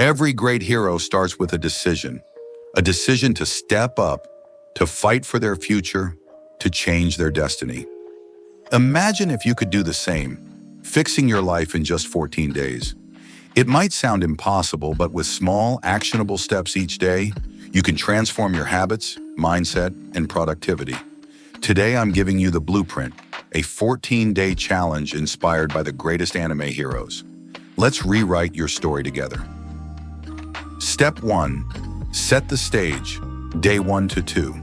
Every great hero starts with a decision to step up, to fight for their future, to change their destiny. Imagine if you could do the same, fixing your life in just 14 days. It might sound impossible, but with small, actionable steps each day, you can transform your habits, mindset, and productivity. Today, I'm giving you the blueprint, a 14-day challenge inspired by the greatest anime heroes. Let's rewrite your story together. Step 1. Set the stage, day 1 to 2.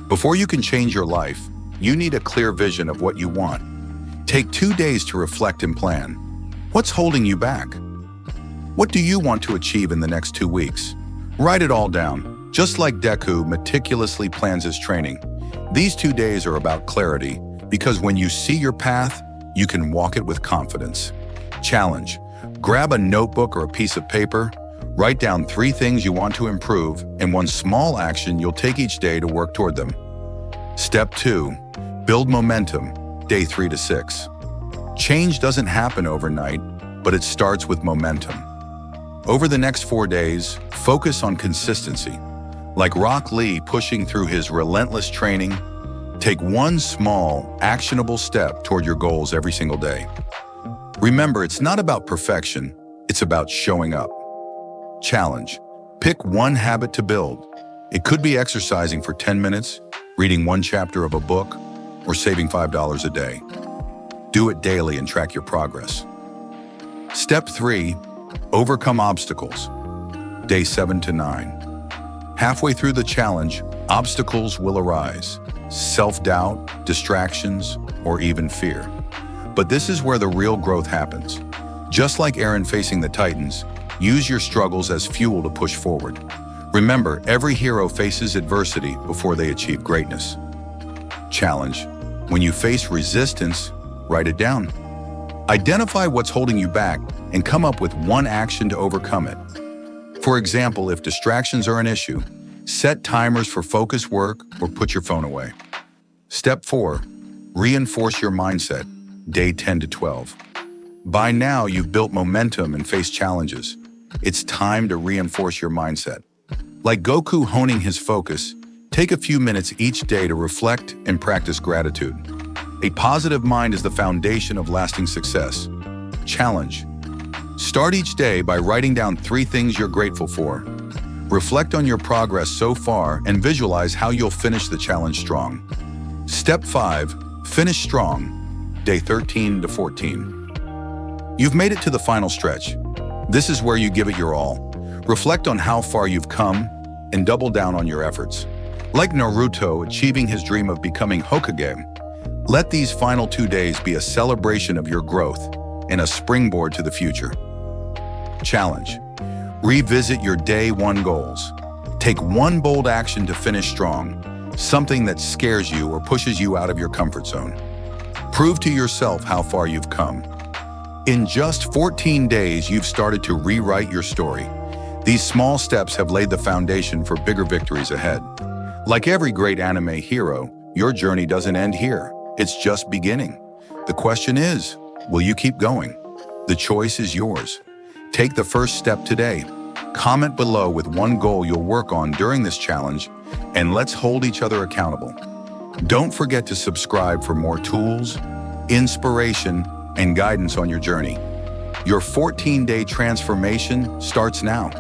Before you can change your life, you need a clear vision of what you want. Take 2 days to reflect and plan. What's holding you back? What do you want to achieve in the next 2 weeks? Write it all down. Just like Deku meticulously plans his training, these 2 days are about clarity, because when you see your path, you can walk it with confidence. Challenge. Grab a notebook or a piece of paper, write down 3 things you want to improve and 1 small action you'll take each day to work toward them. Step 2. Build momentum, day 3 to 6. Change doesn't happen overnight, but it starts with momentum. Over the next 4 days, focus on consistency. Like Rock Lee pushing through his relentless training, take 1 small, actionable step toward your goals every single day. Remember, it's not about perfection, it's about showing up. Challenge. Pick 1 habit to build. It could be exercising for 10 minutes, reading 1 chapter of a book, or saving $5 a day. Do it daily and track your progress. Step 3. Overcome obstacles. Day 7 to 9. Halfway through the challenge, obstacles will arise. Self-doubt, distractions, or even fear. But this is where the real growth happens. Just like Eren facing the Titans, use your struggles as fuel to push forward. Remember, every hero faces adversity before they achieve greatness. Challenge. When you face resistance, write it down. Identify what's holding you back and come up with 1 action to overcome it. For example, if distractions are an issue, set timers for focused work or put your phone away. Step 4. Reinforce your mindset, day 10 to 12. By now, you've built momentum and faced challenges. It's time to reinforce your mindset. Like Goku honing his focus, take a few minutes each day to reflect and practice gratitude. A positive mind is the foundation of lasting success. Challenge. Start each day by writing down 3 things you're grateful for. Reflect on your progress so far and visualize how you'll finish the challenge strong. Step 5. Finish strong, day 13 to 14. You've made it to the final stretch. This is where you give it your all. Reflect on how far you've come and double down on your efforts. Like Naruto achieving his dream of becoming Hokage, let these final 2 days be a celebration of your growth and a springboard to the future. Challenge. Revisit your day 1 goals. Take 1 bold action to finish strong, something that scares you or pushes you out of your comfort zone. Prove to yourself how far you've come. In just 14 days, you've started to rewrite your story. These small steps have laid the foundation for bigger victories ahead. Like every great anime hero, your journey doesn't end here. It's just beginning. The question is, will you keep going? The choice is yours. Take the first step today. Comment below with 1 goal you'll work on during this challenge, and let's hold each other accountable. Don't forget to subscribe for more tools, inspiration, and guidance on your journey. Your 14-day transformation starts now.